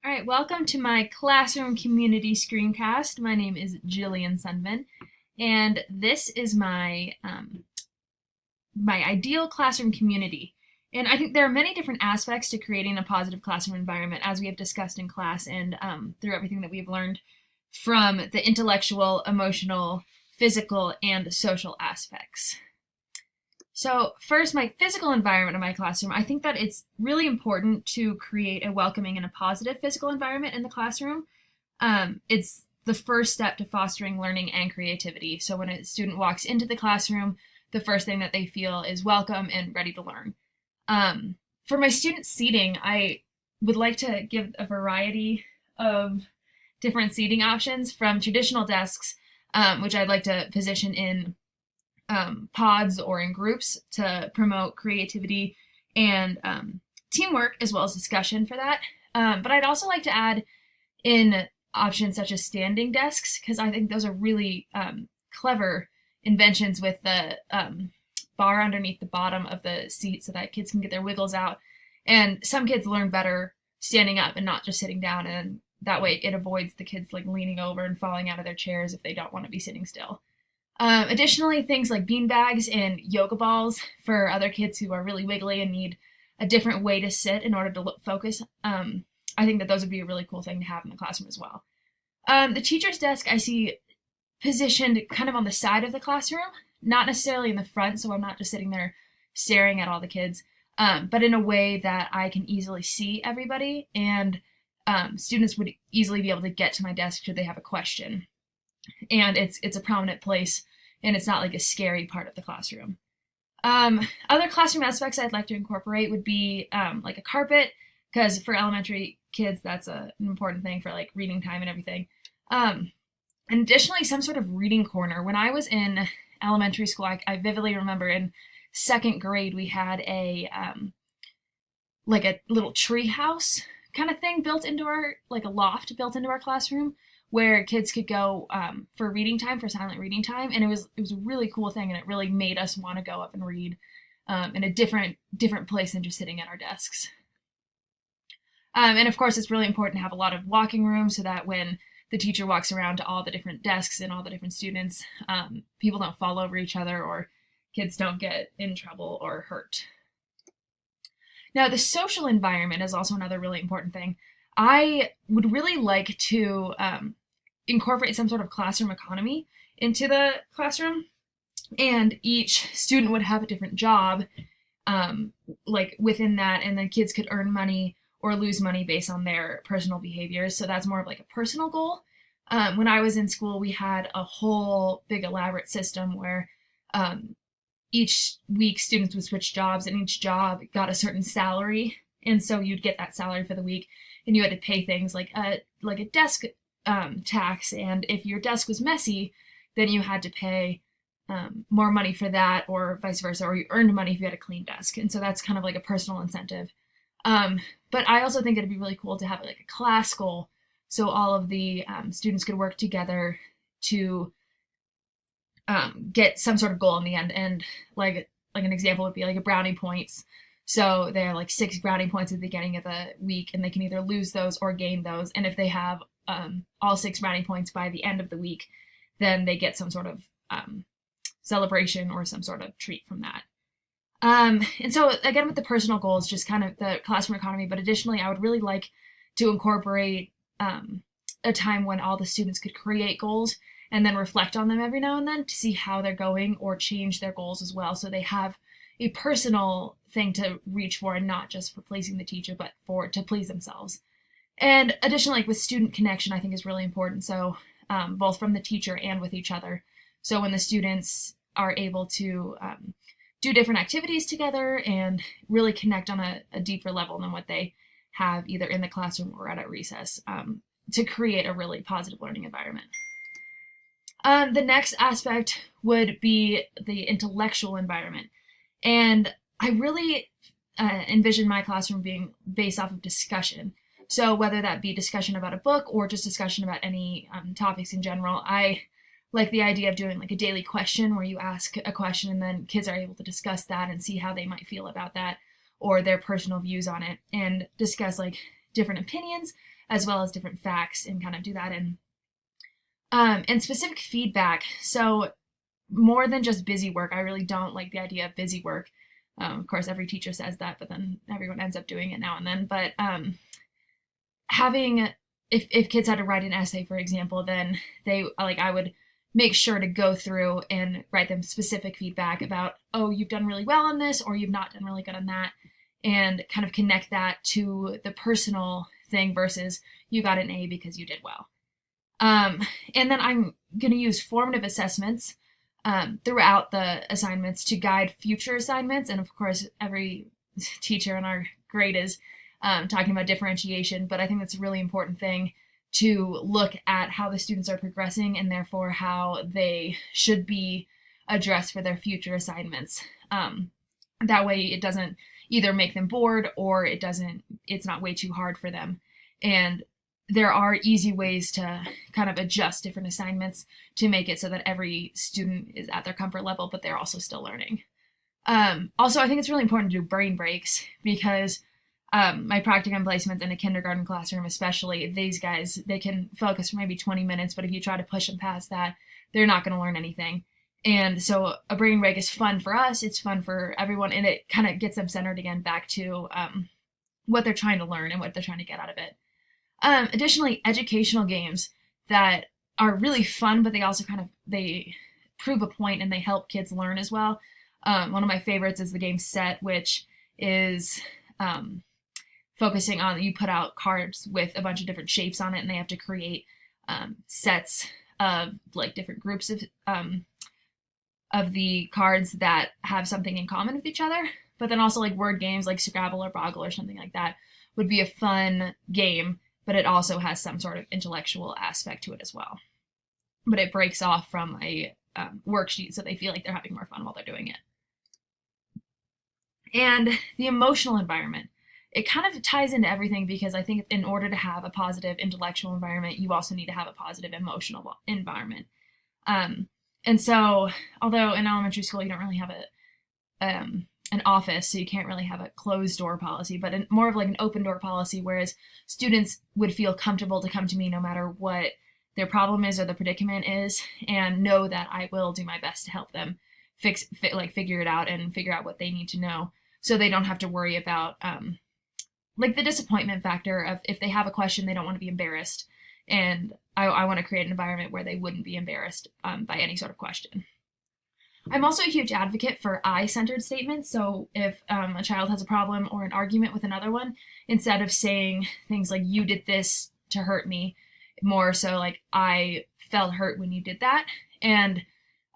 All right, welcome to my classroom community screencast. My name is Jillian Sunman, and this is my ideal classroom community. And I think there are many different aspects to creating a positive classroom environment, as we have discussed in class and through everything that we've learned from the intellectual, emotional, physical, and social aspects. So first, my physical environment in my classroom, I think that it's really important to create a welcoming and a positive physical environment in the classroom. It's the first step to fostering learning and creativity. So when a student walks into the classroom, the first thing that they feel is welcome and ready to learn. For my student seating, I would like to give a variety of different seating options from traditional desks, which I'd like to position in pods or in groups to promote creativity and teamwork as well as discussion for that. But I'd also like to add in options such as standing desks because I think those are really clever inventions with the bar underneath the bottom of the seat so that kids can get their wiggles out. And some kids learn better standing up and not just sitting down, and that way it avoids the kids like leaning over and falling out of their chairs if they don't want to be sitting still. Additionally, things like bean bags and yoga balls for other kids who are really wiggly and need a different way to sit in order to focus. I think that those would be a really cool thing to have in the classroom as well. The teacher's desk I see positioned kind of on the side of the classroom, not necessarily in the front, so I'm not just sitting there staring at all the kids, but in a way that I can easily see everybody, and students would easily be able to get to my desk should they have a question. And it's a prominent place, and it's not like a scary part of the classroom. Other classroom aspects I'd like to incorporate would be like a carpet, because for elementary kids that's an important thing for like reading time and everything. And additionally, some sort of reading corner. When I was in elementary school, I vividly remember in second grade we had a like a little tree house kind of thing built into our like a loft built into our classroom where kids could go for reading time, for silent reading time, and it was a really cool thing, and it really made us want to go up and read in a different place than just sitting at our desks. And of course, it's really important to have a lot of walking room so that when the teacher walks around to all the different desks and all the different students, people don't fall over each other or kids don't get in trouble or hurt. Now, the social environment is also another really important thing. I would really like to incorporate some sort of classroom economy into the classroom, and each student would have a different job like within that, and then kids could earn money or lose money based on their personal behaviors. So that's more of like a personal goal. When I was in school, we had a whole big elaborate system where each week students would switch jobs, and each job got a certain salary, and so you'd get that salary for the week, and you had to pay things like a desk tax, and if your desk was messy, then you had to pay more money for that, or vice versa, or you earned money if you had a clean desk, and so that's kind of like a personal incentive. But I also think it'd be really cool to have like a class goal, so all of the students could work together to get some sort of goal in the end. And like an example would be like a brownie points. So they're like 6 brownie points at the beginning of the week, and they can either lose those or gain those. And if they have all 6 brownie points by the end of the week, then they get some sort of celebration or some sort of treat from that. And so again, with the personal goals, just kind of the classroom economy, but additionally, I would really like to incorporate a time when all the students could create goals and then reflect on them every now and then to see how they're going or change their goals as well. So they have a personal thing to reach for, and not just for pleasing the teacher, but for to please themselves. And additionally, like with student connection, I think is really important. So both from the teacher and with each other. So when the students are able to do different activities together and really connect on a deeper level than what they have either in the classroom or at recess, to create a really positive learning environment. The next aspect would be the intellectual environment. And I really envision my classroom being based off of discussion. So whether that be discussion about a book or just discussion about any topics in general, I like the idea of doing like a daily question where you ask a question and then kids are able to discuss that and see how they might feel about that or their personal views on it, and discuss like different opinions as well as different facts and kind of do that in. And specific feedback. So more than just busy work, I really don't like the idea of busy work. Of course, every teacher says that, but then everyone ends up doing it now and then. But having, if kids had to write an essay, for example, then I would make sure to go through and write them specific feedback about, oh, you've done really well on this, or you've not done really good on that, and kind of connect that to the personal thing versus you got an A because you did well. And then I'm going to use formative assessments throughout the assignments to guide future assignments. And of course, every teacher in our grade is talking about differentiation, but I think that's a really important thing to look at how the students are progressing and therefore how they should be addressed for their future assignments. That way it doesn't either make them bored or it's not way too hard for them. And there are easy ways to kind of adjust different assignments to make it so that every student is at their comfort level, but they're also still learning. Also, I think it's really important to do brain breaks because my practicum placements in a kindergarten classroom, especially, these guys, they can focus for maybe 20 minutes, but if you try to push them past that, they're not going to learn anything. And so a brain break is fun for us, it's fun for everyone, and it kind of gets them centered again back to what they're trying to learn and what they're trying to get out of it. Additionally, educational games that are really fun, but they also they prove a point and they help kids learn as well. One of my favorites is the game Set, which is focusing on, you put out cards with a bunch of different shapes on it, and they have to create sets of like different groups of the cards that have something in common with each other. But then also like word games like Scrabble or Boggle or something like that would be a fun game, but it also has some sort of intellectual aspect to it as well. But it breaks off from a worksheet, so they feel like they're having more fun while they're doing it. And the emotional environment. It kind of ties into everything because I think in order to have a positive intellectual environment, you also need to have a positive emotional environment. And so, although in elementary school you don't really have an office, so you can't really have a closed door policy, but more of like an open door policy, whereas students would feel comfortable to come to me no matter what their problem is or the predicament is, and know that I will do my best to help them figure it out and figure out what they need to know, so they don't have to worry about like the disappointment factor of if they have a question, they don't want to be embarrassed. And I want to create an environment where they wouldn't be embarrassed by any sort of question. I'm also a huge advocate for I-centered statements. So if a child has a problem or an argument with another one, instead of saying things like, you did this to hurt me, more so like, I felt hurt when you did that. And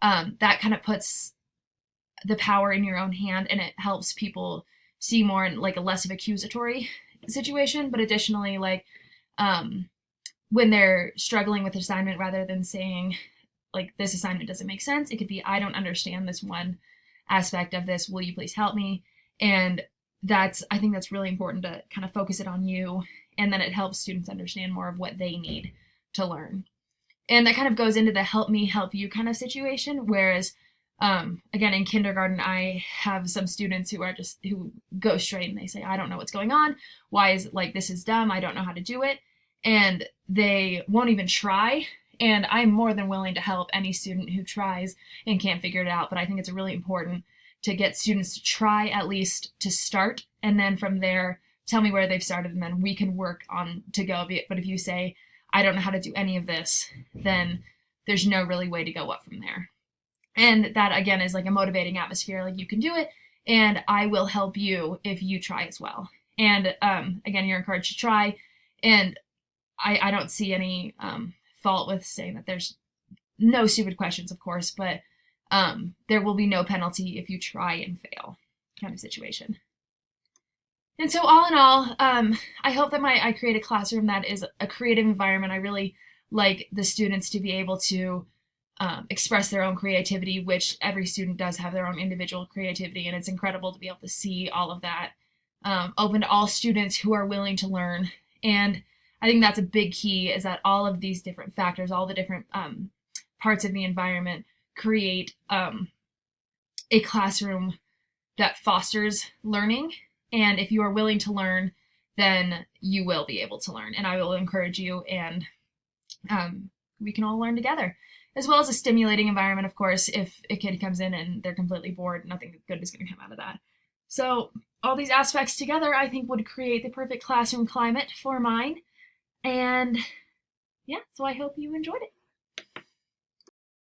that kind of puts the power in your own hand, and it helps people see more in like a less of accusatory situation. But additionally, like when they're struggling with assignment, rather than saying like, this assignment doesn't make sense, it could be, I don't understand this one aspect of this, will you please help me? And I think that's really important to kind of focus it on you, and then it helps students understand more of what they need to learn. And that kind of goes into the help me help you kind of situation, whereas again, in kindergarten, I have some students who go straight and they say, I don't know what's going on. Why is it like, this is dumb. I don't know how to do it. And they won't even try. And I'm more than willing to help any student who tries and can't figure it out. But I think it's really important to get students to try at least to start. And then from there, tell me where they've started, and then we can work on to go. But if you say, I don't know how to do any of this, then there's no really way to go up from there. And that, again, is like a motivating atmosphere. Like, you can do it, and I will help you if you try as well. And again, you're encouraged to try. And I don't see any fault with saying that there's no stupid questions, of course, but there will be no penalty if you try and fail kind of situation. And so all in all, I hope that I create a classroom that is a creative environment. I really like the students to be able to express their own creativity, which every student does have their own individual creativity, and it's incredible to be able to see all of that open to all students who are willing to learn. And I think that's a big key, is that all of these different factors, all the different parts of the environment create a classroom that fosters learning. And if you are willing to learn, then you will be able to learn. And I will encourage you, and we can all learn together. As well as a stimulating environment, of course. If a kid comes in and they're completely bored, nothing good is going to come out of that. So all these aspects together, I think, would create the perfect classroom climate for mine. And yeah, so I hope you enjoyed it.